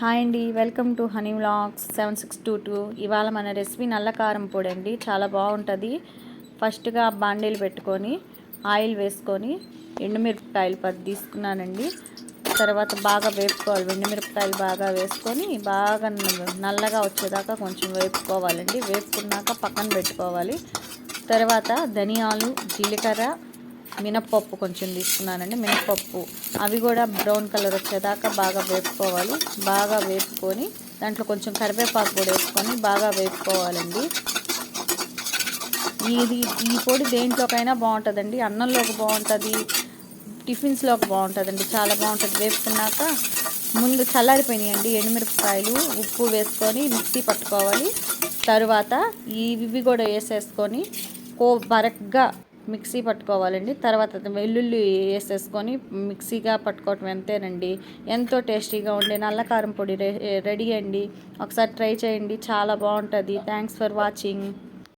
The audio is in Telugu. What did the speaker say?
హాయ్ అండి, వెల్కమ్ టు హనీ వ్లాగ్స్ 7622. ఇవాళ మన రెసిపీ నల్ల కారం పొడి అండి. చాలా బాగుంటుంది. ఫస్ట్గా బాండీలు పెట్టుకొని ఆయిల్ వేసుకొని ఎండుమిరపకాయలు 10 తీసుకున్నానండి. తర్వాత బాగా వేపుకోవాలి. ఎండుమిరపకాయలు బాగా వేసుకొని బాగా నల్లగా వచ్చేదాకా కొంచెం వేపుకోవాలండి. వేపుకున్నాక పక్కన పెట్టుకోవాలి. తర్వాత ధనియాలు, జీలకర్ర, మినప్పప్పు కొంచెం తీసుకున్నానండి. మినప్పప్పు అవి కూడా బ్రౌన్ కలర్ వచ్చేదాకా బాగా వేపుకోవాలి. బాగా వేపుకొని దాంట్లో కొంచెం కరివేపాకు కూడా వేసుకొని బాగా వేపుకోవాలండి. ఈ పొడి దేంట్లోకైనా బాగుంటుందండి. అన్నంలోకి బాగుంటుంది, టిఫిన్స్లోకి బాగుంటుందండి. చాలా బాగుంటుంది. వేపుకున్నాక ముందు చల్లారిపోయినాయండి ఎండుమిరపకాయలు, ఉప్పు వేసుకొని మిక్సీ పట్టుకోవాలి. తర్వాత ఇవి కూడా వేసేసుకొని బరగ్గా మిక్సీ పట్టుకోవాలండి. తర్వాత వెల్లుల్లి వేసేసుకొని మిక్సీగా పట్టుకోవటం అంతేనండి. ఎంతో టేస్టీగా ఉండే నల్ల కారం పొడి రెడీ అండి. ఒకసారి ట్రై చేయండి, చాలా బాగుంటుంది. Thanks for watching.